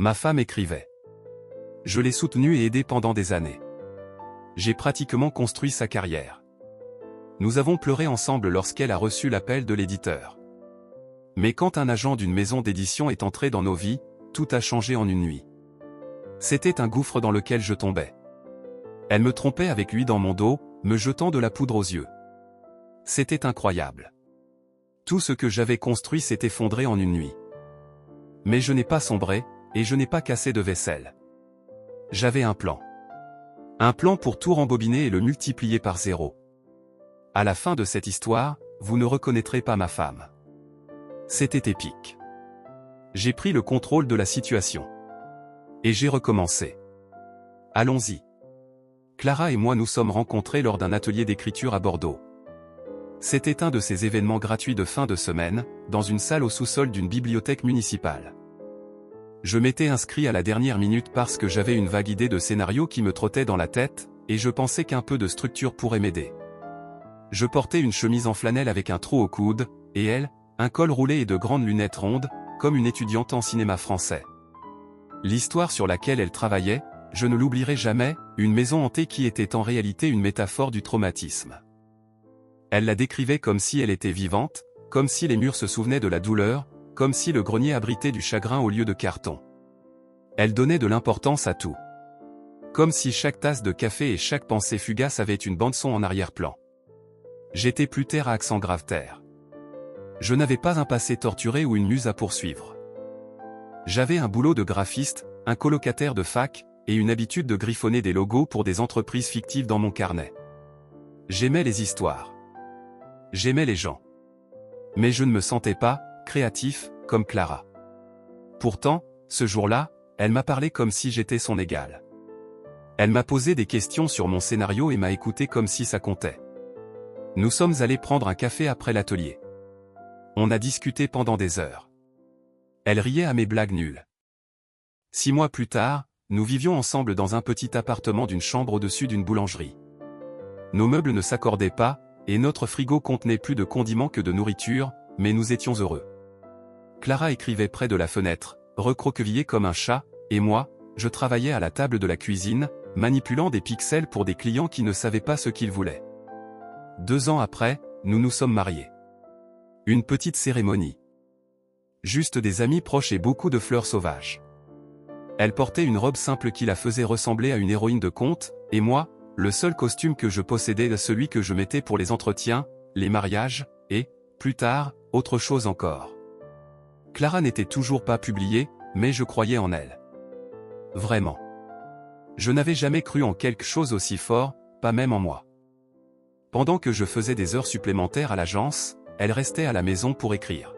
Ma femme écrivait. Je l'ai soutenue et aidée pendant des années. J'ai pratiquement construit sa carrière. Nous avons pleuré ensemble lorsqu'elle a reçu l'appel de l'éditeur. Mais quand un agent d'une maison d'édition est entré dans nos vies, tout a changé en une nuit. C'était un gouffre dans lequel je tombais. Elle me trompait avec lui dans mon dos, me jetant de la poudre aux yeux. C'était incroyable. Tout ce que j'avais construit s'est effondré en une nuit. Mais je n'ai pas sombré, et je n'ai pas cassé de vaisselle. J'avais un plan. Un plan pour tout rembobiner et le multiplier par 0. À la fin de cette histoire, vous ne reconnaîtrez pas ma femme. C'était épique. J'ai pris le contrôle de la situation. Et j'ai recommencé. Allons-y. Clara et moi nous sommes rencontrés lors d'un atelier d'écriture à Bordeaux. C'était un de ces événements gratuits de fin de semaine, dans une salle au sous-sol d'une bibliothèque municipale. Je m'étais inscrit à la dernière minute parce que j'avais une vague idée de scénario qui me trottait dans la tête, et je pensais qu'un peu de structure pourrait m'aider. Je portais une chemise en flanelle avec un trou au coude, et elle, un col roulé et de grandes lunettes rondes, comme une étudiante en cinéma français. L'histoire sur laquelle elle travaillait, je ne l'oublierai jamais, une maison hantée qui était en réalité une métaphore du traumatisme. Elle la décrivait comme si elle était vivante, comme si les murs se souvenaient de la douleur, comme si le grenier abritait du chagrin au lieu de carton. Elle donnait de l'importance à tout. Comme si chaque tasse de café et chaque pensée fugace avait une bande-son en arrière-plan. J'étais plus terre à accent grave terre. Je n'avais pas un passé torturé ou une muse à poursuivre. J'avais un boulot de graphiste, un colocataire de fac, et une habitude de griffonner des logos pour des entreprises fictives dans mon carnet. J'aimais les histoires. J'aimais les gens. Mais je ne me sentais pas créatif, comme Clara. Pourtant, ce jour-là, elle m'a parlé comme si j'étais son égal. Elle m'a posé des questions sur mon scénario et m'a écouté comme si ça comptait. Nous sommes allés prendre un café après l'atelier. On a discuté pendant des heures. Elle riait à mes blagues nulles. 6 mois plus tard, nous vivions ensemble dans un petit appartement d'une chambre au-dessus d'une boulangerie. Nos meubles ne s'accordaient pas, et notre frigo contenait plus de condiments que de nourriture, mais nous étions heureux. Clara écrivait près de la fenêtre, recroquevillée comme un chat, et moi, je travaillais à la table de la cuisine, manipulant des pixels pour des clients qui ne savaient pas ce qu'ils voulaient. 2 ans après, nous nous sommes mariés. Une petite cérémonie. Juste des amis proches et beaucoup de fleurs sauvages. Elle portait une robe simple qui la faisait ressembler à une héroïne de conte, et moi, le seul costume que je possédais, celui que je mettais pour les entretiens, les mariages, et, plus tard, autre chose encore. Clara n'était toujours pas publiée, mais je croyais en elle. Vraiment. Je n'avais jamais cru en quelque chose aussi fort, pas même en moi. Pendant que je faisais des heures supplémentaires à l'agence, elle restait à la maison pour écrire.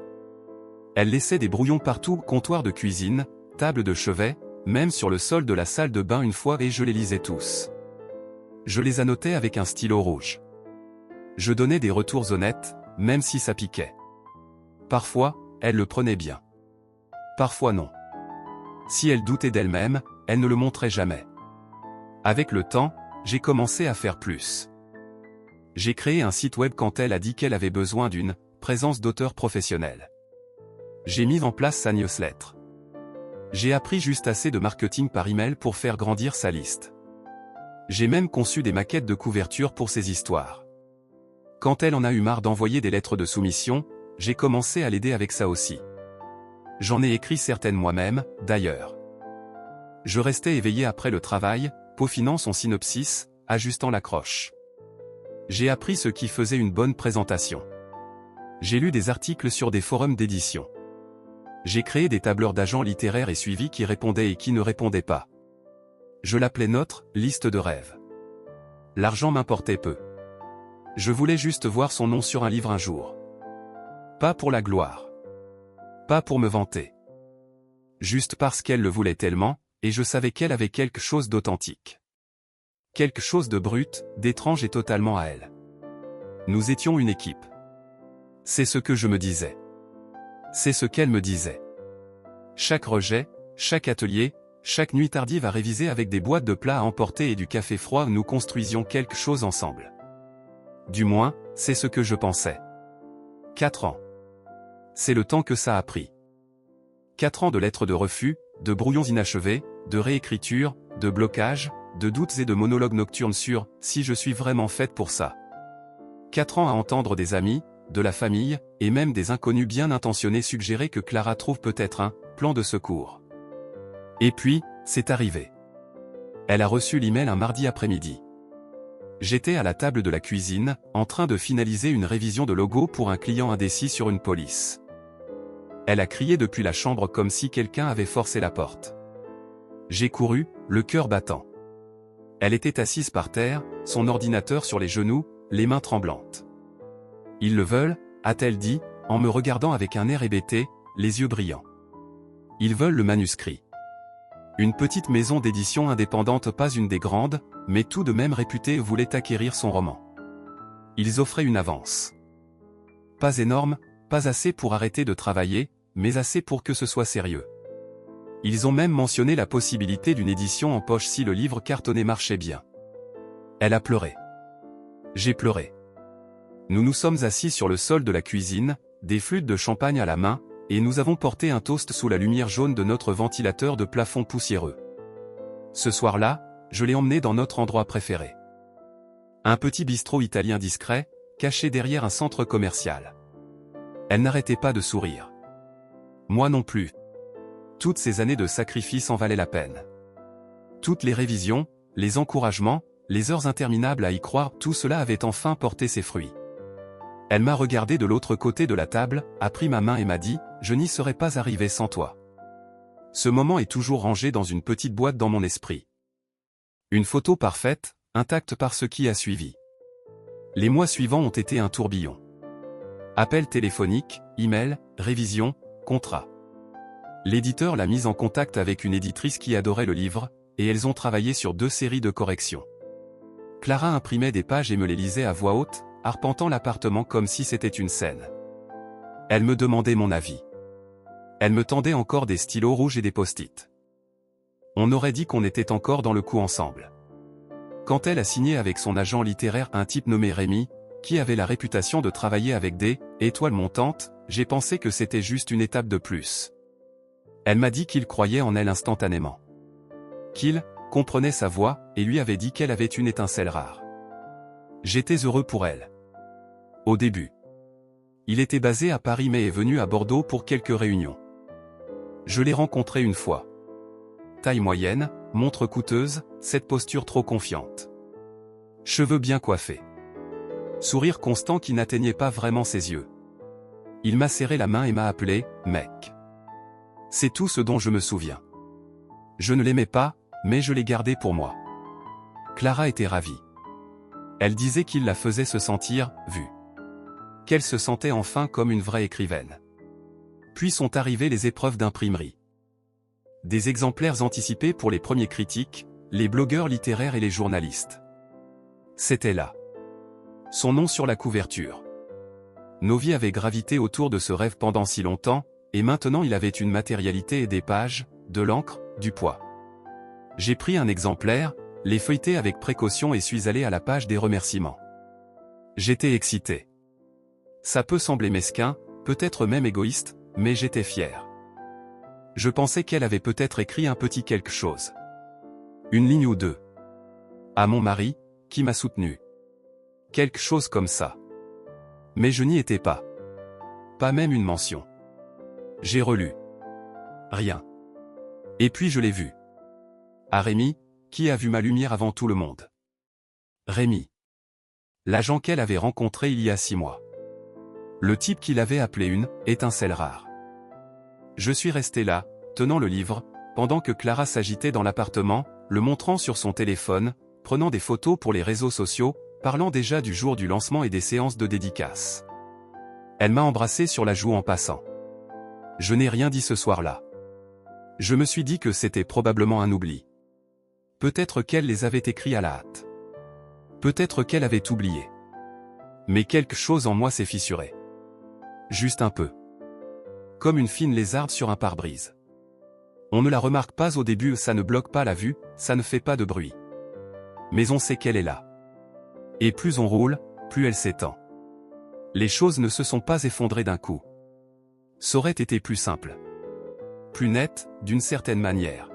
Elle laissait des brouillons partout, comptoir de cuisine, table de chevet, même sur le sol de la salle de bain une fois, et je les lisais tous. Je les annotais avec un stylo rouge. Je donnais des retours honnêtes, même si ça piquait. Parfois, elle le prenait bien. Parfois non. Si elle doutait d'elle-même, elle ne le montrait jamais. Avec le temps, j'ai commencé à faire plus. J'ai créé un site web quand elle a dit qu'elle avait besoin d'une présence d'auteur professionnel. J'ai mis en place sa newsletter. J'ai appris juste assez de marketing par email pour faire grandir sa liste. J'ai même conçu des maquettes de couverture pour ses histoires. Quand elle en a eu marre d'envoyer des lettres de soumission, j'ai commencé à l'aider avec ça aussi. J'en ai écrit certaines moi-même, d'ailleurs. Je restais éveillé après le travail, peaufinant son synopsis, ajustant l'accroche. J'ai appris ce qui faisait une bonne présentation. J'ai lu des articles sur des forums d'édition. J'ai créé des tableurs d'agents littéraires et suivis qui répondaient et qui ne répondaient pas. Je l'appelais notre liste de rêves. L'argent m'importait peu. Je voulais juste voir son nom sur un livre un jour. Pas pour la gloire. Pas pour me vanter. Juste parce qu'elle le voulait tellement, et je savais qu'elle avait quelque chose d'authentique. Quelque chose de brut, d'étrange et totalement à elle. Nous étions une équipe. C'est ce que je me disais. C'est ce qu'elle me disait. Chaque rejet, chaque atelier, chaque nuit tardive à réviser avec des boîtes de plats à emporter et du café froid, nous construisions quelque chose ensemble. Du moins, c'est ce que je pensais. 4 ans. C'est le temps que ça a pris. 4 ans de lettres de refus, de brouillons inachevés, de réécriture, de blocages, de doutes et de monologues nocturnes sur « si je suis vraiment faite pour ça ». 4 ans à entendre des amis, de la famille, et même des inconnus bien intentionnés suggérer que Clara trouve peut-être un « plan de secours ». Et puis, c'est arrivé. Elle a reçu l'email un mardi après-midi. J'étais à la table de la cuisine, en train de finaliser une révision de logo pour un client indécis sur une police. Elle a crié depuis la chambre comme si quelqu'un avait forcé la porte. J'ai couru, le cœur battant. Elle était assise par terre, son ordinateur sur les genoux, les mains tremblantes. « Ils le veulent », a-t-elle dit, en me regardant avec un air hébété, les yeux brillants. « Ils veulent le manuscrit. » Une petite maison d'édition indépendante, pas une des grandes, mais tout de même réputée, voulait acquérir son roman. Ils offraient une avance. Pas énorme, pas assez pour arrêter de travailler, mais assez pour que ce soit sérieux. Ils ont même mentionné la possibilité d'une édition en poche si le livre cartonné marchait bien. Elle a pleuré. J'ai pleuré. Nous nous sommes assis sur le sol de la cuisine, des flûtes de champagne à la main, et nous avons porté un toast sous la lumière jaune de notre ventilateur de plafond poussiéreux. Ce soir-là, je l'ai emmenée dans notre endroit préféré. Un petit bistrot italien discret, caché derrière un centre commercial. Elle n'arrêtait pas de sourire. Moi non plus. Toutes ces années de sacrifice en valaient la peine. Toutes les révisions, les encouragements, les heures interminables à y croire, tout cela avait enfin porté ses fruits. Elle m'a regardé de l'autre côté de la table, a pris ma main et m'a dit « Je n'y serais pas arrivé sans toi ». Ce moment est toujours rangé dans une petite boîte dans mon esprit. Une photo parfaite, intacte par ce qui a suivi. Les mois suivants ont été un tourbillon. Appels téléphoniques, emails, révisions, contrats. L'éditeur l'a mise en contact avec une éditrice qui adorait le livre, et elles ont travaillé sur 2 séries de corrections. Clara imprimait des pages et me les lisait à voix haute, arpentant l'appartement comme si c'était une scène. Elle me demandait mon avis. Elle me tendait encore des stylos rouges et des post-it. On aurait dit qu'on était encore dans le coup ensemble. Quand elle a signé avec son agent littéraire un type nommé Rémi, qui avait la réputation de travailler avec des étoiles montantes, j'ai pensé que c'était juste une étape de plus. Elle m'a dit qu'il croyait en elle instantanément. Qu'il comprenait sa voix et lui avait dit qu'elle avait une étincelle rare. J'étais heureux pour elle. Au début. Il était basé à Paris mais est venu à Bordeaux pour quelques réunions. Je l'ai rencontré une fois. Taille moyenne, montre coûteuse, cette posture trop confiante. Cheveux bien coiffés. Sourire constant qui n'atteignait pas vraiment ses yeux. Il m'a serré la main et m'a appelé « mec ». C'est tout ce dont je me souviens. Je ne l'aimais pas, mais je l'ai gardé pour moi. Clara était ravie. Elle disait qu'il la faisait se sentir « vue ». Qu'elle se sentait enfin comme une vraie écrivaine. Puis sont arrivées les épreuves d'imprimerie. Des exemplaires anticipés pour les premiers critiques, les blogueurs littéraires et les journalistes. C'était là. Son nom sur la couverture. Nos vies avaient gravité autour de ce rêve pendant si longtemps, et maintenant il avait une matérialité et des pages, de l'encre, du poids. J'ai pris un exemplaire, l'ai feuilleté avec précaution et suis allé à la page des remerciements. J'étais excité. Ça peut sembler mesquin, peut-être même égoïste, mais j'étais fier. Je pensais qu'elle avait peut-être écrit un petit quelque chose. Une ligne ou deux. À mon mari, qui m'a soutenu. Quelque chose comme ça. Mais je n'y étais pas. Pas même une mention. J'ai relu. Rien. Et puis je l'ai vu. À Rémi, qui a vu ma lumière avant tout le monde. Rémi. L'agent qu'elle avait rencontré il y a 6 mois. Le type qu'il avait appelé une étincelle rare. Je suis resté là, tenant le livre, pendant que Clara s'agitait dans l'appartement, le montrant sur son téléphone, prenant des photos pour les réseaux sociaux, parlant déjà du jour du lancement et des séances de dédicaces. Elle m'a embrassé sur la joue en passant. Je n'ai rien dit ce soir-là. Je me suis dit que c'était probablement un oubli. Peut-être qu'elle les avait écrits à la hâte. Peut-être qu'elle avait oublié. Mais quelque chose en moi s'est fissuré. Juste un peu. Comme une fine lézarde sur un pare-brise. On ne la remarque pas au début, ça ne bloque pas la vue, ça ne fait pas de bruit. Mais on sait qu'elle est là. Et plus on roule, plus elle s'étend. Les choses ne se sont pas effondrées d'un coup. Ça aurait été plus simple. plus nette, d'une certaine manière.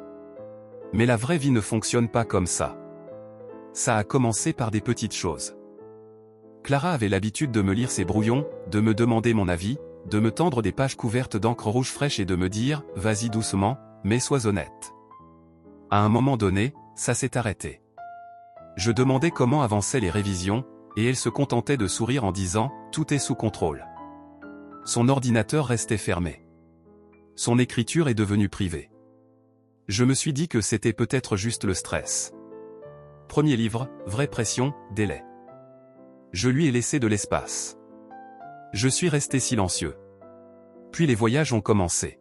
Mais la vraie vie ne fonctionne pas comme ça. Ça a commencé par des petites choses. Clara avait l'habitude de me lire ses brouillons, de me demander mon avis, de me tendre des pages couvertes d'encre rouge fraîche et de me dire « Vas-y doucement, mais sois honnête ». À un moment donné, ça s'est arrêté. Je demandais comment avançaient les révisions, et elle se contentait de sourire en disant « Tout est sous contrôle ». Son ordinateur restait fermé. Son écriture est devenue privée. Je me suis dit que c'était peut-être juste le stress. Premier livre, vraie pression, délai. Je lui ai laissé de l'espace. Je suis resté silencieux. Puis les voyages ont commencé.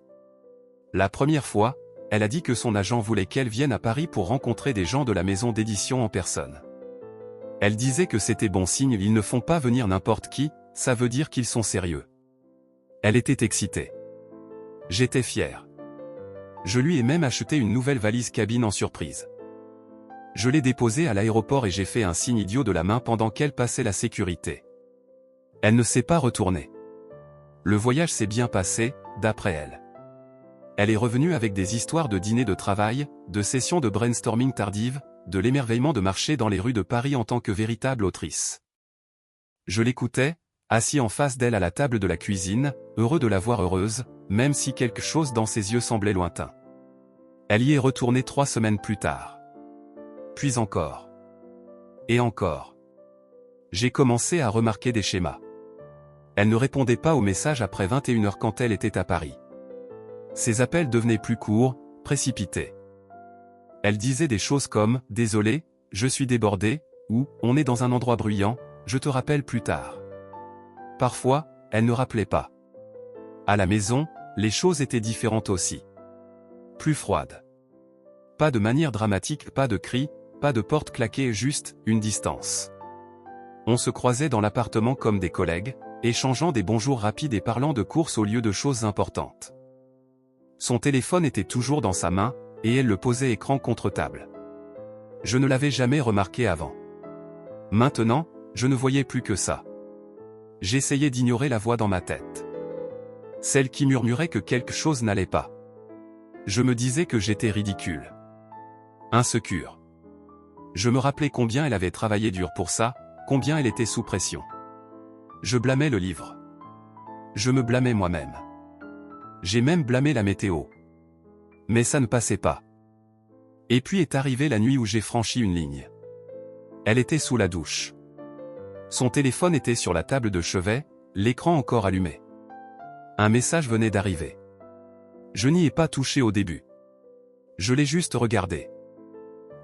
La première fois, elle a dit que son agent voulait qu'elle vienne à Paris pour rencontrer des gens de la maison d'édition en personne. Elle disait que c'était bon signe, ils ne font pas venir n'importe qui, ça veut dire qu'ils sont sérieux. Elle était excitée. J'étais fier. Je lui ai même acheté une nouvelle valise cabine en surprise. Je l'ai déposée à l'aéroport et j'ai fait un signe idiot de la main pendant qu'elle passait la sécurité. Elle ne s'est pas retournée. Le voyage s'est bien passé, d'après elle. Elle est revenue avec des histoires de dîners de travail, de sessions de brainstorming tardives, de l'émerveillement de marcher dans les rues de Paris en tant que véritable autrice. Je l'écoutais, assis en face d'elle à la table de la cuisine, heureux de la voir heureuse, même si quelque chose dans ses yeux semblait lointain. Elle y est retournée 3 semaines plus tard. Puis encore. Et encore. J'ai commencé à remarquer des schémas. Elle ne répondait pas aux messages après 21h quand elle était à Paris. Ses appels devenaient plus courts, précipités. Elle disait des choses comme « Désolé, je suis débordée » ou « On est dans un endroit bruyant, je te rappelle plus tard ». Parfois, elle ne rappelait pas. À la maison, les choses étaient différentes aussi. Plus froides. Pas de manière dramatique, pas de cris, pas de porte claquée, juste une distance. On se croisait dans l'appartement comme des collègues, échangeant des bonjours rapides et parlant de courses au lieu de choses importantes. Son téléphone était toujours dans sa main, et elle le posait écran contre table. Je ne l'avais jamais remarqué avant. Maintenant, je ne voyais plus que ça. J'essayais d'ignorer la voix dans ma tête. Celle qui murmurait que quelque chose n'allait pas. Je me disais que j'étais ridicule. Insécure. Je me rappelais combien elle avait travaillé dur pour ça, combien elle était sous pression. Je blâmais le livre. Je me blâmais moi-même. J'ai même blâmé la météo. Mais ça ne passait pas. Et puis est arrivée la nuit où j'ai franchi une ligne. Elle était sous la douche. Son téléphone était sur la table de chevet, l'écran encore allumé. Un message venait d'arriver. Je n'y ai pas touché au début. Je l'ai juste regardé.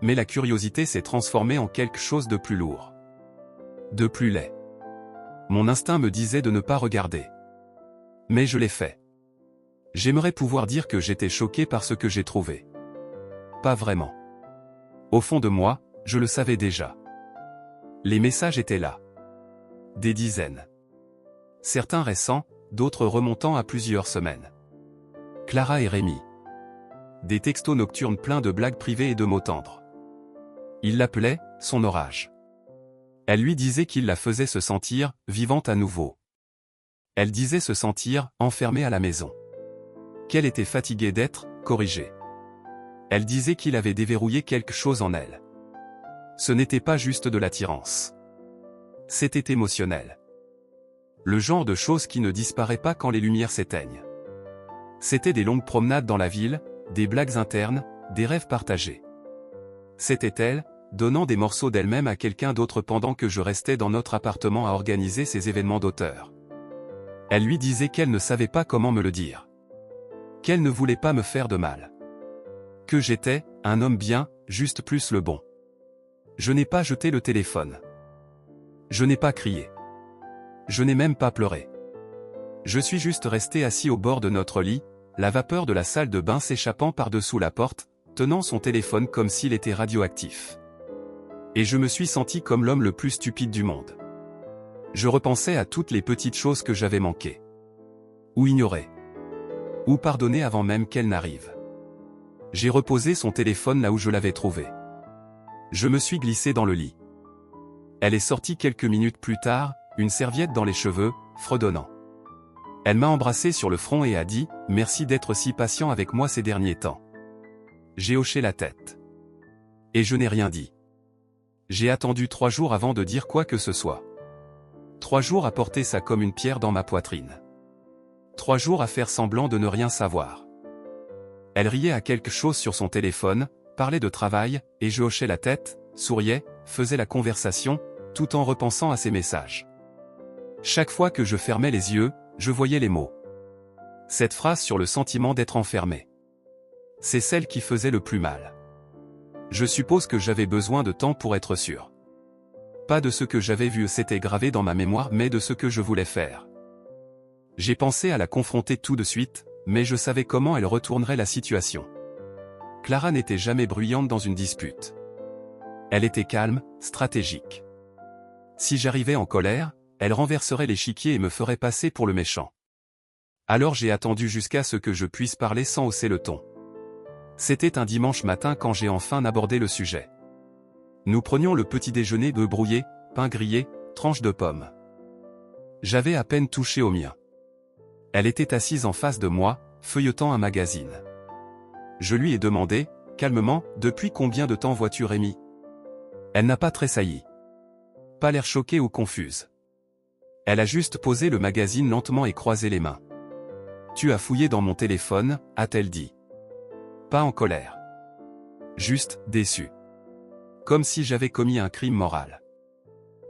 Mais la curiosité s'est transformée en quelque chose de plus lourd. De plus laid. Mon instinct me disait de ne pas regarder. Mais je l'ai fait. J'aimerais pouvoir dire que j'étais choqué par ce que j'ai trouvé. Pas vraiment. Au fond de moi, je le savais déjà. Les messages étaient là. Des dizaines. Certains récents, d'autres remontant à plusieurs semaines. Clara et Rémi. Des textos nocturnes pleins de blagues privées et de mots tendres. Il l'appelait « son orage ». Elle lui disait qu'il la faisait se sentir « vivante à nouveau ». Elle disait se sentir « enfermée à la maison ». Qu'elle était fatiguée d'être « corrigée ». Elle disait qu'il avait déverrouillé quelque chose en elle. Ce n'était pas juste de l'attirance. C'était émotionnel. Le genre de choses qui ne disparaît pas quand les lumières s'éteignent. C'était des longues promenades dans la ville, des blagues internes, des rêves partagés. C'était elle, donnant des morceaux d'elle-même à quelqu'un d'autre pendant que je restais dans notre appartement à organiser ces événements d'auteur. Elle lui disait qu'elle ne savait pas comment me le dire. Qu'elle ne voulait pas me faire de mal. Que j'étais, un homme bien, juste plus le bon. Je n'ai pas jeté le téléphone. Je n'ai pas crié. Je n'ai même pas pleuré. Je suis juste resté assis au bord de notre lit, la vapeur de la salle de bain s'échappant par-dessous la porte, tenant son téléphone comme s'il était radioactif. Et je me suis senti comme l'homme le plus stupide du monde. Je repensais à toutes les petites choses que j'avais manquées. Ou ignorées. Ou pardonnées avant même qu'elles n'arrivent. J'ai reposé son téléphone là où je l'avais trouvé. Je me suis glissé dans le lit. Elle est sortie quelques minutes plus tard, une serviette dans les cheveux, fredonnant. Elle m'a embrassé sur le front et a dit « Merci d'être si patient avec moi ces derniers temps. » J'ai hoché la tête. Et je n'ai rien dit. J'ai attendu 3 jours avant de dire quoi que ce soit. 3 jours à porter ça comme une pierre dans ma poitrine. 3 jours à faire semblant de ne rien savoir. Elle riait à quelque chose sur son téléphone, parlait de travail, et je hochais la tête, souriais, faisais la conversation, tout en repensant à ses messages. Chaque fois que je fermais les yeux, je voyais les mots. Cette phrase sur le sentiment d'être enfermé. C'est celle qui faisait le plus mal. Je suppose que j'avais besoin de temps pour être sûr. Pas de ce que j'avais vu s'était gravé dans ma mémoire mais de ce que je voulais faire. J'ai pensé à la confronter tout de suite, mais je savais comment elle retournerait la situation. Clara n'était jamais bruyante dans une dispute. Elle était calme, stratégique. Si j'arrivais en colère, elle renverserait l'échiquier et me ferait passer pour le méchant. Alors j'ai attendu jusqu'à ce que je puisse parler sans hausser le ton. C'était un dimanche matin quand j'ai enfin abordé le sujet. Nous prenions le petit déjeuner d'œufs brouillés, pain grillé, tranches de pommes. J'avais à peine touché au mien. Elle était assise en face de moi, feuilletant un magazine. Je lui ai demandé, calmement, « Depuis combien de temps vois-tu Rémi ?» Elle n'a pas tressailli. Pas l'air choquée ou confuse. Elle a juste posé le magazine lentement et croisé les mains. « Tu as fouillé dans mon téléphone » a-t-elle dit. Pas en colère. Juste, déçue. Comme si j'avais commis un crime moral.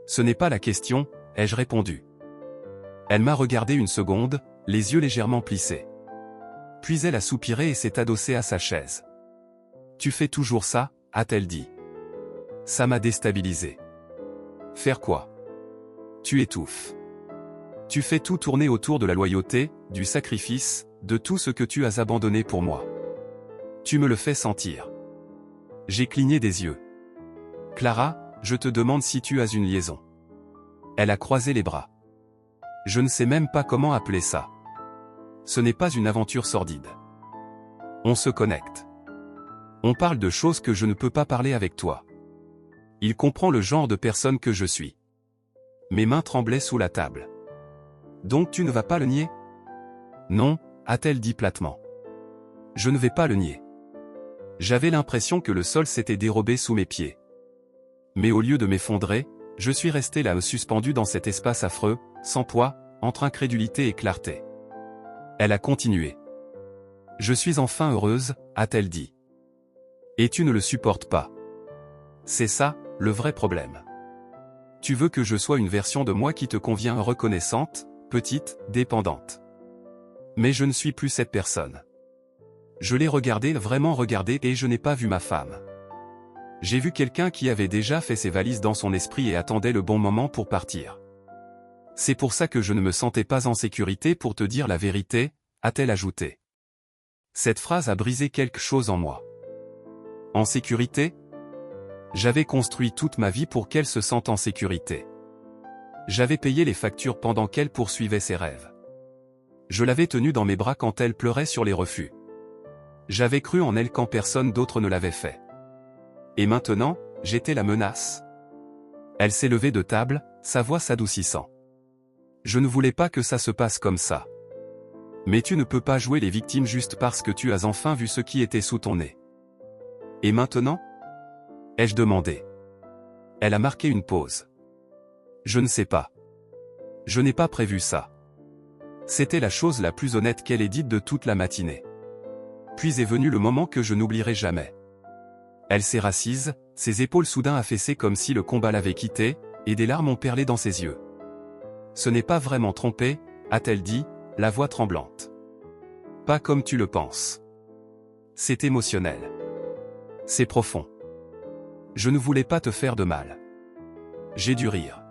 Ce n'est pas la question, ai-je répondu. Elle m'a regardé une seconde, les yeux légèrement plissés. Puis elle a soupiré et s'est adossée à sa chaise. « Tu fais toujours ça » a-t-elle dit. Ça m'a déstabilisé. Faire quoi? Tu étouffes. Tu fais tout tourner autour de la loyauté, du sacrifice, de tout ce que tu as abandonné pour moi. Tu me le fais sentir. J'ai cligné des yeux. Clara, je te demande si tu as une liaison. Elle a croisé les bras. Je ne sais même pas comment appeler ça. Ce n'est pas une aventure sordide. On se connecte. On parle de choses que je ne peux pas parler avec toi. Il comprend le genre de personne que je suis. Mes mains tremblaient sous la table. Donc tu ne vas pas le nier? Non, a-t-elle dit platement. Je ne vais pas le nier. J'avais l'impression que le sol s'était dérobé sous mes pieds. Mais au lieu de m'effondrer, je suis resté là suspendu dans cet espace affreux, sans poids, entre incrédulité et clarté. Elle a continué. Je suis enfin heureuse, a-t-elle dit. Et tu ne le supportes pas. C'est ça, le vrai problème. Tu veux que je sois une version de moi qui te convient reconnaissante, petite, dépendante. Mais je ne suis plus cette personne. Je l'ai regardée, vraiment regardée, et je n'ai pas vu ma femme. J'ai vu quelqu'un qui avait déjà fait ses valises dans son esprit et attendait le bon moment pour partir. C'est pour ça que je ne me sentais pas en sécurité pour te dire la vérité, a-t-elle ajouté. Cette phrase a brisé quelque chose en moi. En sécurité? J'avais construit toute ma vie pour qu'elle se sente en sécurité. J'avais payé les factures pendant qu'elle poursuivait ses rêves. Je l'avais tenue dans mes bras quand elle pleurait sur les refus. J'avais cru en elle quand personne d'autre ne l'avait fait. Et maintenant, j'étais la menace. Elle s'est levée de table, sa voix s'adoucissant. Je ne voulais pas que ça se passe comme ça. Mais tu ne peux pas jouer les victimes juste parce que tu as enfin vu ce qui était sous ton nez. Et maintenant? Ai-je demandé. Elle a marqué une pause. Je ne sais pas. Je n'ai pas prévu ça. C'était la chose la plus honnête qu'elle ait dite de toute la matinée. Puis est venu le moment que je n'oublierai jamais. Elle s'est rassise, ses épaules soudain affaissées comme si le combat l'avait quittée, et des larmes ont perlé dans ses yeux. Ce n'est pas vraiment trompé, a-t-elle dit, la voix tremblante. Pas comme tu le penses. C'est émotionnel. C'est profond. Je ne voulais pas te faire de mal. J'ai dû rire.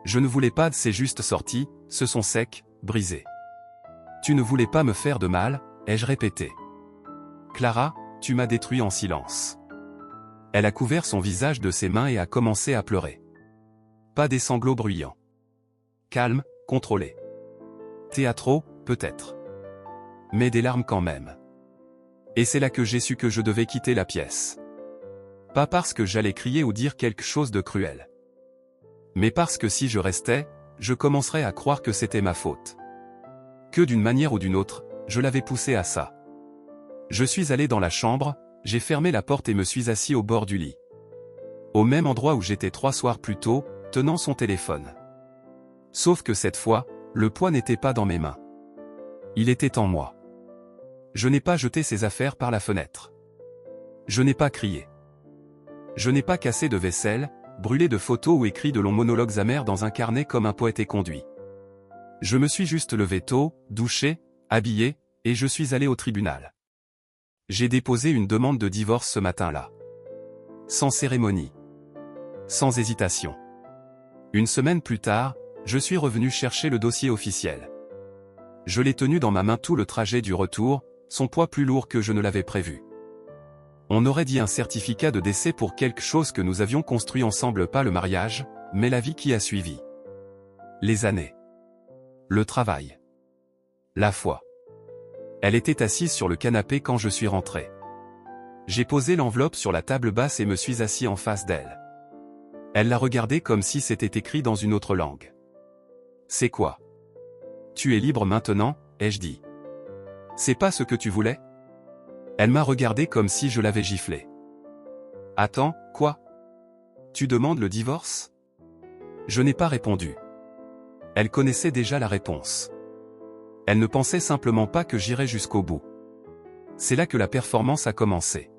Je ne voulais pas, c'est juste sorti, ce son sec, brisé. Tu ne voulais pas me faire de mal, ai-je répété. Clara, tu m'as détruit en silence. Elle a couvert son visage de ses mains et a commencé à pleurer. Pas des sanglots bruyants. Calme, contrôlé. Théâtraux, peut-être. Mais des larmes quand même. Et c'est là que j'ai su que je devais quitter la pièce. Pas parce que j'allais crier ou dire quelque chose de cruel. Mais parce que si je restais, je commencerais à croire que c'était ma faute. Que d'une manière ou d'une autre, je l'avais poussée à ça. Je suis allé dans la chambre, j'ai fermé la porte et me suis assis au bord du lit. Au même endroit où j'étais 3 soirs plus tôt, tenant son téléphone. Sauf que cette fois, le poids n'était pas dans mes mains. Il était en moi. Je n'ai pas jeté ses affaires par la fenêtre. Je n'ai pas crié. Je n'ai pas cassé de vaisselle, brûlé de photos ou écrit de longs monologues amers dans un carnet comme un poète éconduit. Je me suis juste levé tôt, douché, habillé, et je suis allé au tribunal. J'ai déposé une demande de divorce ce matin-là. Sans cérémonie. Sans hésitation. Une semaine plus tard, je suis revenu chercher le dossier officiel. Je l'ai tenu dans ma main tout le trajet du retour, son poids plus lourd que je ne l'avais prévu. On aurait dit un certificat de décès pour quelque chose que nous avions construit ensemble, pas le mariage, mais la vie qui a suivi. Les années. Le travail. La foi. Elle était assise sur le canapé quand je suis rentré. J'ai posé l'enveloppe sur la table basse et me suis assis en face d'elle. Elle l'a regardé comme si c'était écrit dans une autre langue. C'est quoi? Tu es libre maintenant, ai-je dit. C'est pas ce que tu voulais? Elle m'a regardé comme si je l'avais giflé. Attends, quoi? Tu demandes le divorce? Je n'ai pas répondu. Elle connaissait déjà la réponse. Elle ne pensait simplement pas que j'irais jusqu'au bout. C'est là que la performance a commencé.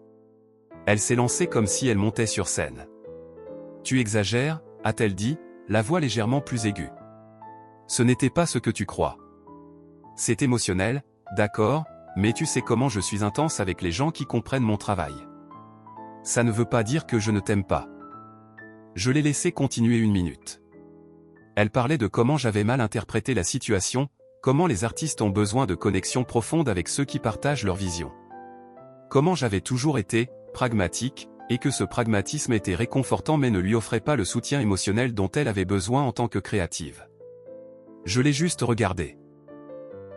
Elle s'est lancée comme si elle montait sur scène. Tu exagères, a-t-elle dit, la voix légèrement plus aiguë. Ce n'était pas ce que tu crois. C'est émotionnel, d'accord, mais tu sais comment je suis intense avec les gens qui comprennent mon travail. Ça ne veut pas dire que je ne t'aime pas. Je l'ai laissé continuer 1 minute. Elle parlait de comment j'avais mal interprété la situation, comment les artistes ont besoin de connexions profondes avec ceux qui partagent leur vision. Comment j'avais toujours été pragmatique, et que ce pragmatisme était réconfortant mais ne lui offrait pas le soutien émotionnel dont elle avait besoin en tant que créative. Je l'ai juste regardée.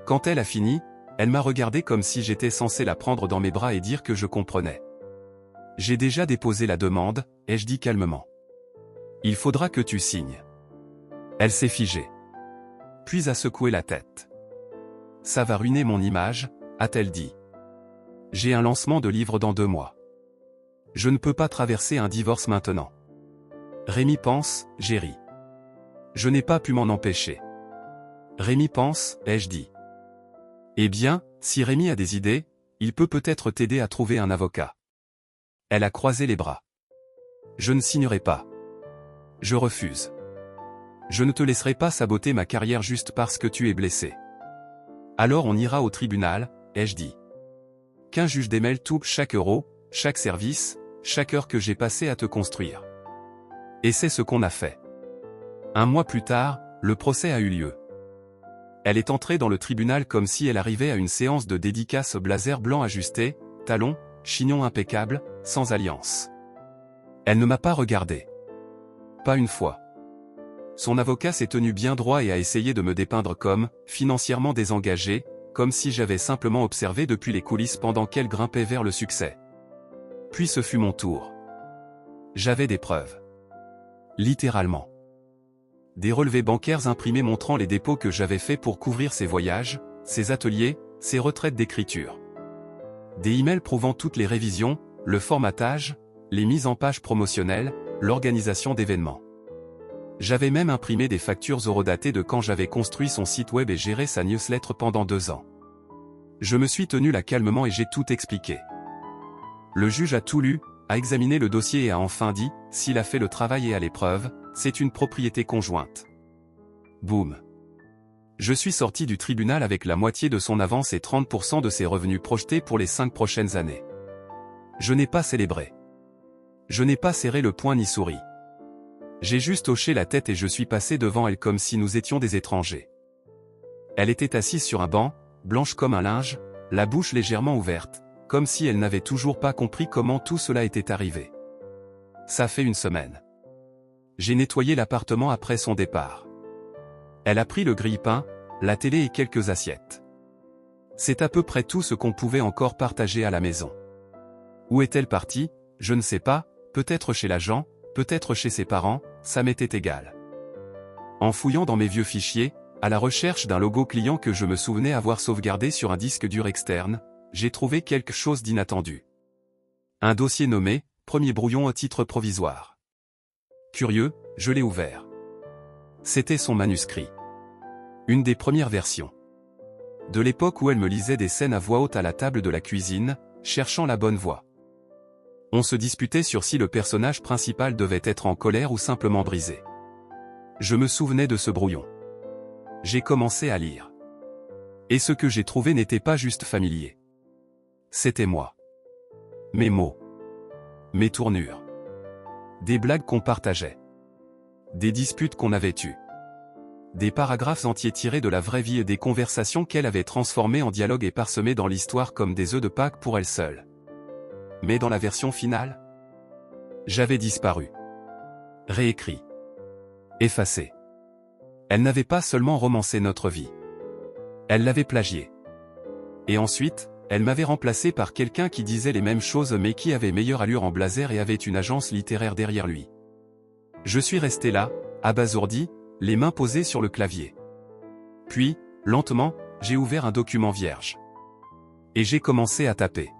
Quand elle a fini, elle m'a regardé comme si j'étais censé la prendre dans mes bras et dire que je comprenais. J'ai déjà déposé la demande, ai-je dit calmement. Il faudra que tu signes. Elle s'est figée. Puis a secoué la tête. Ça va ruiner mon image, a-t-elle dit. J'ai un lancement de livre dans 2 mois. Je ne peux pas traverser un divorce maintenant. Rémi pense, j'ai ri. Je n'ai pas pu m'en empêcher. Rémi pense, ai-je dit. Eh bien, si Rémi a des idées, il peut peut-être t'aider à trouver un avocat. Elle a croisé les bras. Je ne signerai pas. Je refuse. Je ne te laisserai pas saboter ma carrière juste parce que tu es blessé. Alors on ira au tribunal, ai-je dit. Qu'un juge démêle tout, chaque euro, chaque service, chaque heure que j'ai passé à te construire. Et c'est ce qu'on a fait. 1 mois plus tard, le procès a eu lieu. Elle est entrée dans le tribunal comme si elle arrivait à une séance de dédicace, blazer blanc ajusté, talons, chignon impeccable, sans alliance. Elle ne m'a pas regardé. Pas une fois. Son avocat s'est tenu bien droit et a essayé de me dépeindre comme, financièrement désengagé, comme si j'avais simplement observé depuis les coulisses pendant qu'elle grimpait vers le succès. Puis ce fut mon tour. J'avais des preuves. Littéralement. Des relevés bancaires imprimés montrant les dépôts que j'avais faits pour couvrir ses voyages, ses ateliers, ses retraites d'écriture. Des emails prouvant toutes les révisions, le formatage, les mises en page promotionnelles, l'organisation d'événements. J'avais même imprimé des factures horodatées de quand j'avais construit son site web et géré sa newsletter pendant 2 ans. Je me suis tenu là calmement et j'ai tout expliqué. Le juge a tout lu, a examiné le dossier et a enfin dit, s'il a fait le travail et à l'épreuve, c'est une propriété conjointe. Boum. Je suis sorti du tribunal avec la moitié de son avance et 30% de ses revenus projetés pour les 5 prochaines années. Je n'ai pas célébré. Je n'ai pas serré le poing ni souri. J'ai juste hoché la tête et je suis passé devant elle comme si nous étions des étrangers. Elle était assise sur un banc, blanche comme un linge, la bouche légèrement ouverte, comme si elle n'avait toujours pas compris comment tout cela était arrivé. Ça fait 1 semaine. J'ai nettoyé l'appartement après son départ. Elle a pris le grille-pain, la télé et quelques assiettes. C'est à peu près tout ce qu'on pouvait encore partager à la maison. Où est-elle partie? Je ne sais pas, peut-être chez l'agent, peut-être chez ses parents, ça m'était égal. En fouillant dans mes vieux fichiers, À la recherche d'un logo client que je me souvenais avoir sauvegardé sur un disque dur externe, j'ai trouvé quelque chose d'inattendu. Un dossier nommé « Premier brouillon au titre provisoire ». Curieux, je l'ai ouvert. C'était son manuscrit. Une des premières versions. De l'époque où elle me lisait des scènes à voix haute à la table de la cuisine, cherchant la bonne voix. On se disputait sur si le personnage principal devait être en colère ou simplement brisé. Je me souvenais de ce brouillon. J'ai commencé à lire. Et ce que j'ai trouvé n'était pas juste familier. C'était moi. Mes mots. Mes tournures. Des blagues qu'on partageait. Des disputes qu'on avait eues. Des paragraphes entiers tirés de la vraie vie et des conversations qu'elle avait transformées en dialogues et parsemées dans l'histoire comme des œufs de Pâques pour elle seule. Mais dans la version finale, j'avais disparu. Réécrit. Effacé. Elle n'avait pas seulement romancé notre vie. Elle l'avait plagié. Et ensuite, elle m'avait remplacé par quelqu'un qui disait les mêmes choses mais qui avait meilleure allure en blazer et avait une agence littéraire derrière lui. Je suis resté là, abasourdi, les mains posées sur le clavier. Puis, lentement, j'ai ouvert un document vierge. Et j'ai commencé à taper.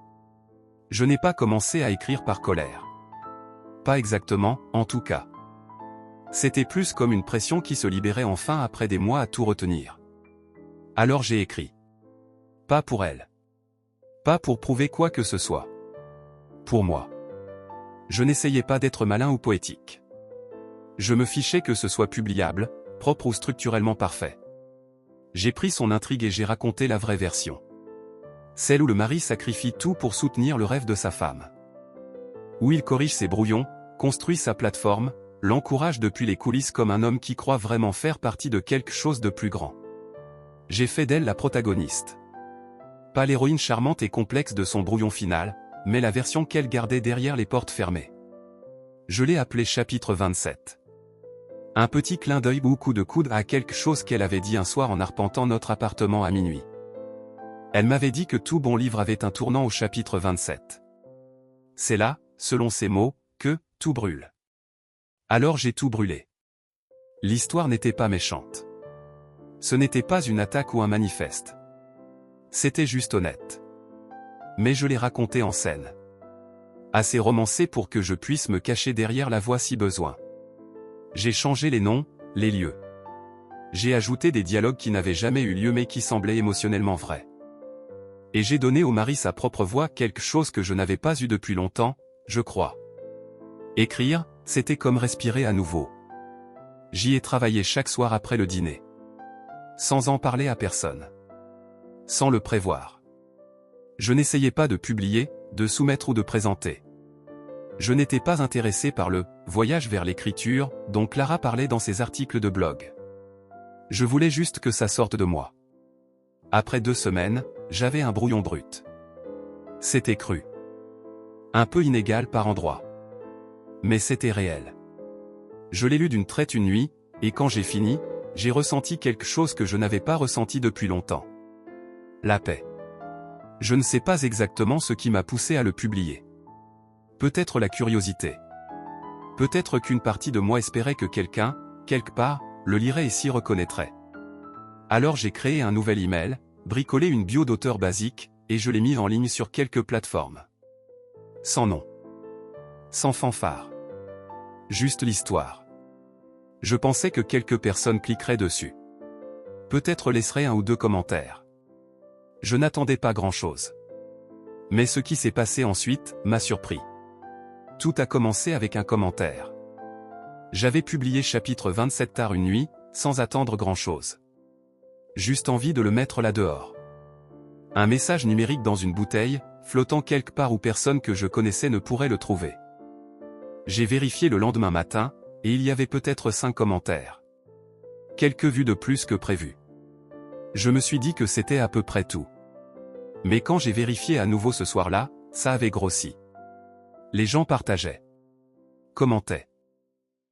Je n'ai pas commencé à écrire par colère. Pas exactement, en tout cas. C'était plus comme une pression qui se libérait enfin après des mois à tout retenir. Alors j'ai écrit. Pas pour elle. Pas pour prouver quoi que ce soit. Pour moi. Je n'essayais pas d'être malin ou poétique. Je me fichais que ce soit publiable, propre ou structurellement parfait. J'ai pris son intrigue et j'ai raconté la vraie version. Celle où le mari sacrifie tout pour soutenir le rêve de sa femme. Où il corrige ses brouillons, construit sa plateforme, l'encourage depuis les coulisses comme un homme qui croit vraiment faire partie de quelque chose de plus grand. J'ai fait d'elle la protagoniste. Pas l'héroïne charmante et complexe de son brouillon final, mais la version qu'elle gardait derrière les portes fermées. Je l'ai appelé chapitre 27. Un petit clin d'œil ou coup de coude à quelque chose qu'elle avait dit un soir en arpentant notre appartement à minuit. Elle m'avait dit que tout bon livre avait un tournant au chapitre 27. C'est là, selon ses mots, que tout brûle. Alors j'ai tout brûlé. L'histoire n'était pas méchante. Ce n'était pas une attaque ou un manifeste. C'était juste honnête. Mais je l'ai raconté en scène. Assez romancé pour que je puisse me cacher derrière la voix si besoin. J'ai changé les noms, les lieux. J'ai ajouté des dialogues qui n'avaient jamais eu lieu mais qui semblaient émotionnellement vrais. Et j'ai donné au mari sa propre voix, quelque chose que je n'avais pas eu depuis longtemps, je crois. Écrire, c'était comme respirer à nouveau. J'y ai travaillé chaque soir après le dîner. Sans en parler à personne. Sans le prévoir. Je n'essayais pas de publier, de soumettre ou de présenter. Je n'étais pas intéressé par le « voyage vers l'écriture » dont Clara parlait dans ses articles de blog. Je voulais juste que ça sorte de moi. Après 2 semaines, j'avais un brouillon brut. C'était cru. Un peu inégal par endroits. Mais c'était réel. Je l'ai lu d'une traite une nuit, et quand j'ai fini, j'ai ressenti quelque chose que je n'avais pas ressenti depuis longtemps. La paix. Je ne sais pas exactement ce qui m'a poussé à le publier. Peut-être la curiosité. Peut-être qu'une partie de moi espérait que quelqu'un, quelque part, le lirait et s'y reconnaîtrait. Alors j'ai créé un nouvel email, bricolé une bio d'auteur basique, et je l'ai mis en ligne sur quelques plateformes. Sans nom. Sans fanfare. Juste l'histoire. Je pensais que quelques personnes cliqueraient dessus. Peut-être laisseraient 1 ou 2 commentaires. Je n'attendais pas grand-chose. Mais ce qui s'est passé ensuite m'a surpris. Tout a commencé avec un commentaire. J'avais publié chapitre 27 tard une nuit, sans attendre grand-chose. Juste envie de le mettre là dehors. Un message numérique dans une bouteille, flottant quelque part où personne que je connaissais ne pourrait le trouver. J'ai vérifié le lendemain matin, et il y avait peut-être 5 commentaires. Quelques vues de plus que prévu. Je me suis dit que c'était à peu près tout. Mais quand j'ai vérifié à nouveau ce soir-là, ça avait grossi. Les gens partageaient. Commentaient.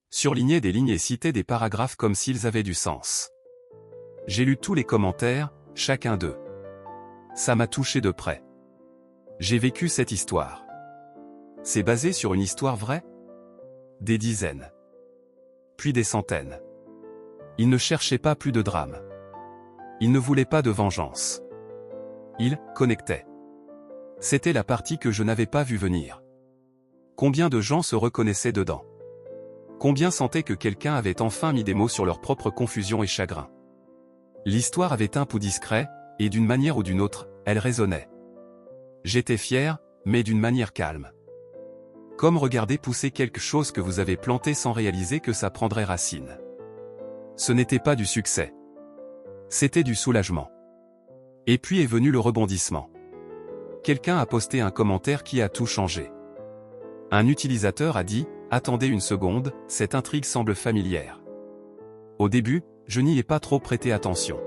Surlignaient des lignes et citaient des paragraphes comme s'ils avaient du sens. J'ai lu tous les commentaires, chacun d'eux. Ça m'a touché de près. J'ai vécu cette histoire. C'est basé sur une histoire vraie? Des dizaines. Puis des centaines. Ils ne cherchaient pas plus de drame. Il ne voulait pas de vengeance. Il connectait. C'était la partie que je n'avais pas vue venir. Combien de gens se reconnaissaient dedans? Combien sentaient que quelqu'un avait enfin mis des mots sur leur propre confusion et chagrin? L'histoire avait un pouls discret, et d'une manière ou d'une autre, elle résonnait. J'étais fier, mais d'une manière calme. Comme regarder pousser quelque chose que vous avez planté sans réaliser que ça prendrait racine. Ce n'était pas du succès. C'était du soulagement. Et puis est venu le rebondissement. Quelqu'un a posté un commentaire qui a tout changé. Un utilisateur a dit « Attendez une seconde, cette intrigue semble familière. » Au début, je n'y ai pas trop prêté attention.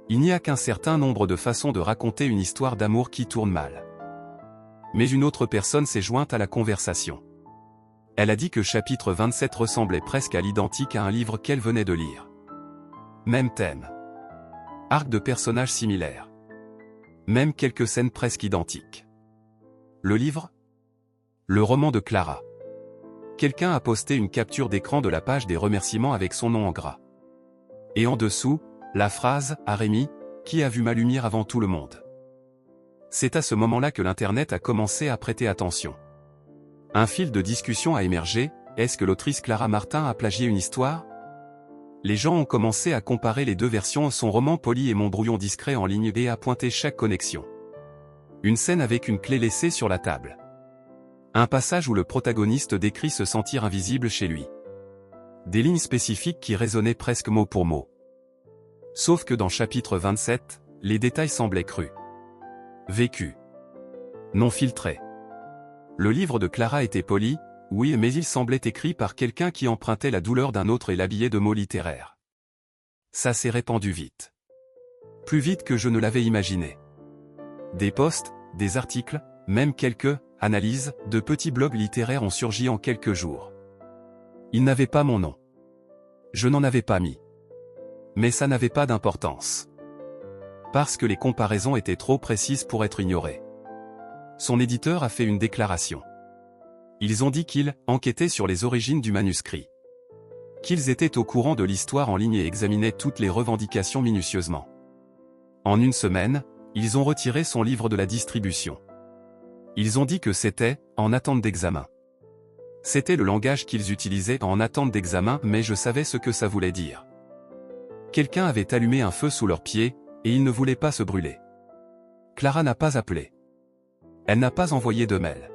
Il n'y a qu'un certain nombre de façons de raconter une histoire d'amour qui tourne mal. Mais une autre personne s'est jointe à la conversation. Elle a dit que chapitre 27 ressemblait presque à l'identique à un livre qu'elle venait de lire. Même thème. Arc de personnages similaires. Même quelques scènes presque identiques. Le livre? Le roman de Clara. Quelqu'un a posté une capture d'écran de la page des remerciements avec son nom en gras. Et en dessous, la phrase « à Rémi, qui a vu ma lumière avant tout le monde ». C'est à ce moment-là que l'Internet a commencé à prêter attention. Un fil de discussion a émergé, est-ce que l'autrice Clara Martin a plagié une histoire? Les gens ont commencé à comparer les deux versions, son roman poli et mon brouillon discret en ligne et à pointer chaque connexion. Une scène avec une clé laissée sur la table. Un passage où le protagoniste décrit se sentir invisible chez lui. Des lignes spécifiques qui résonnaient presque mot pour mot. Sauf que dans chapitre 27, les détails semblaient crus. Vécus. Non filtrés. Le livre de Clara était poli, oui, mais il semblait écrit par quelqu'un qui empruntait la douleur d'un autre et l'habillait de mots littéraires. Ça s'est répandu vite. Plus vite que je ne l'avais imaginé. Des posts, des articles, même quelques analyses de petits blogs littéraires ont surgi en quelques jours. Ils n'avaient pas mon nom. Je n'en avais pas mis. Mais ça n'avait pas d'importance. Parce que les comparaisons étaient trop précises pour être ignorées. Son éditeur a fait une déclaration. Ils ont dit qu'ils enquêtaient sur les origines du manuscrit. Qu'ils étaient au courant de l'histoire en ligne et examinaient toutes les revendications minutieusement. En une semaine, ils ont retiré son livre de la distribution. Ils ont dit que c'était « en attente d'examen ». C'était le langage qu'ils utilisaient en attente d'examen, mais je savais ce que ça voulait dire. Quelqu'un avait allumé un feu sous leurs pieds, et ils ne voulaient pas se brûler. Clara n'a pas appelé. Elle n'a pas envoyé de mail.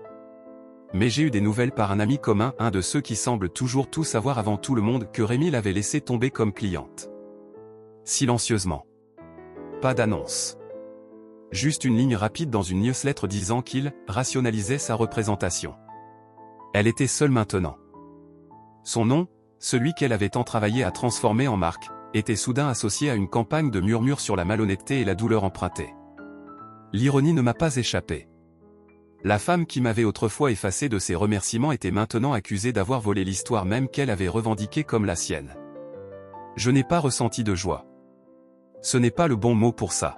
Mais j'ai eu des nouvelles par un ami commun, un de ceux qui semblent toujours tout savoir avant tout le monde, que Rémi l'avait laissé tomber comme cliente. Silencieusement. Pas d'annonce. Juste une ligne rapide dans une newsletter disant qu'il rationalisait sa représentation. Elle était seule maintenant. Son nom, celui qu'elle avait tant travaillé à transformer en marque, était soudain associé à une campagne de murmures sur la malhonnêteté et la douleur empruntée. L'ironie ne m'a pas échappé. La femme qui m'avait autrefois effacé de ses remerciements était maintenant accusée d'avoir volé l'histoire même qu'elle avait revendiquée comme la sienne. Je n'ai pas ressenti de joie. Ce n'est pas le bon mot pour ça.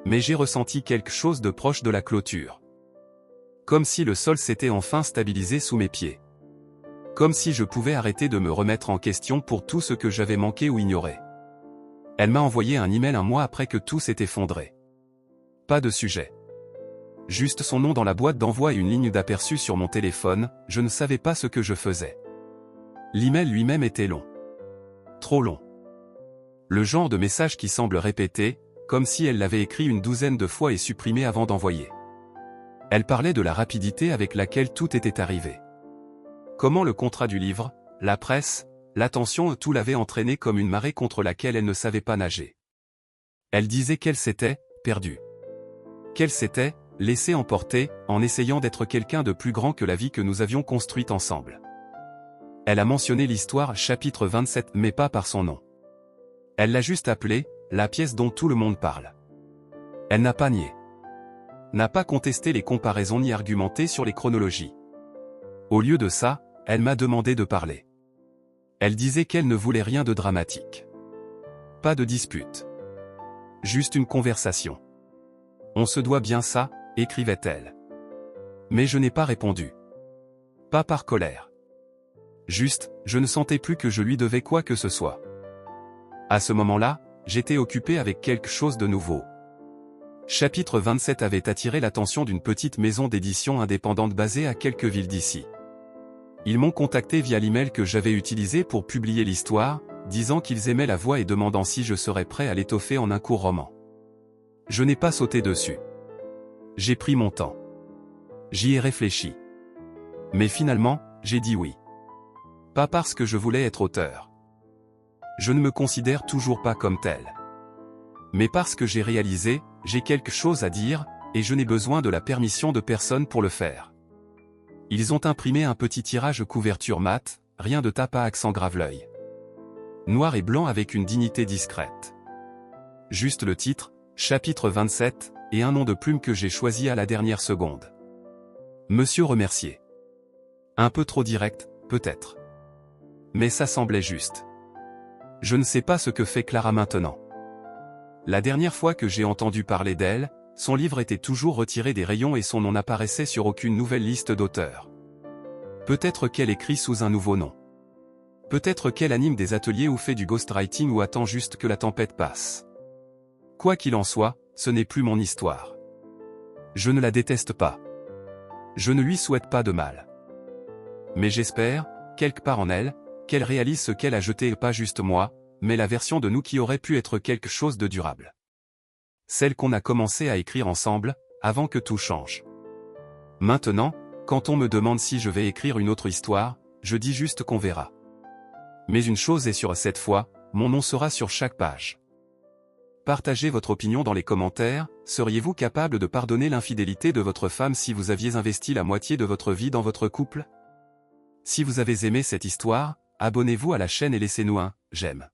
Mais j'ai ressenti quelque chose de proche de la clôture. Comme si le sol s'était enfin stabilisé sous mes pieds. Comme si je pouvais arrêter de me remettre en question pour tout ce que j'avais manqué ou ignoré. Elle m'a envoyé un email un mois après que tout s'est effondré. Pas de sujet. Juste son nom dans la boîte d'envoi et une ligne d'aperçu sur mon téléphone, je ne savais pas ce que je faisais. L'email lui-même était long. Trop long. Le genre de message qui semble répété, comme si elle l'avait écrit une douzaine de fois et supprimé avant d'envoyer. Elle parlait de la rapidité avec laquelle tout était arrivé. Comment le contrat du livre, la presse, l'attention, tout l'avait entraînée comme une marée contre laquelle elle ne savait pas nager. Elle disait qu'elle s'était perdue. Qu'elle s'était laissée emporter, en essayant d'être quelqu'un de plus grand que la vie que nous avions construite ensemble. Elle a mentionné l'histoire chapitre 27 mais pas par son nom. Elle l'a juste appelée, la pièce dont tout le monde parle. Elle n'a pas nié. N'a pas contesté les comparaisons ni argumenté sur les chronologies. Au lieu de ça, elle m'a demandé de parler. Elle disait qu'elle ne voulait rien de dramatique. Pas de dispute. Juste une conversation. On se doit bien ça, écrivait-elle. Mais je n'ai pas répondu. Pas par colère. Juste, je ne sentais plus que je lui devais quoi que ce soit. À ce moment-là, j'étais occupé avec quelque chose de nouveau. Chapitre 27 avait attiré l'attention d'une petite maison d'édition indépendante basée à quelques villes d'ici. Ils m'ont contacté via l'email que j'avais utilisé pour publier l'histoire, disant qu'ils aimaient la voix et demandant si je serais prêt à l'étoffer en un court roman. Je n'ai pas sauté dessus. J'ai pris mon temps. J'y ai réfléchi. Mais finalement, j'ai dit oui. Pas parce que je voulais être auteur. Je ne me considère toujours pas comme tel. Mais parce que j'ai réalisé, j'ai quelque chose à dire, et je n'ai besoin de la permission de personne pour le faire. Ils ont imprimé un petit tirage couverture mate, rien de tape à accent grave-l'œil. Noir et blanc avec une dignité discrète. Juste le titre, chapitre 27, et un nom de plume que j'ai choisi à la dernière seconde. Monsieur remercié. Un peu trop direct, peut-être. Mais ça semblait juste. Je ne sais pas ce que fait Clara maintenant. La dernière fois que j'ai entendu parler d'elle, son livre était toujours retiré des rayons et son nom n'apparaissait sur aucune nouvelle liste d'auteurs. Peut-être qu'elle écrit sous un nouveau nom. Peut-être qu'elle anime des ateliers ou fait du ghostwriting ou attend juste que la tempête passe. Quoi qu'il en soit, ce n'est plus mon histoire. Je ne la déteste pas. Je ne lui souhaite pas de mal. Mais j'espère, quelque part en elle, qu'elle réalise ce qu'elle a jeté et pas juste moi, mais la version de nous qui aurait pu être quelque chose de durable. Celle qu'on a commencé à écrire ensemble, avant que tout change. Maintenant, quand on me demande si je vais écrire une autre histoire, je dis juste qu'on verra. Mais une chose est sûre cette fois, mon nom sera sur chaque page. Partagez votre opinion dans les commentaires, seriez-vous capable de pardonner l'infidélité de votre femme si vous aviez investi la moitié de votre vie dans votre couple? Si vous avez aimé cette histoire, abonnez-vous à la chaîne et laissez-nous un « j'aime ».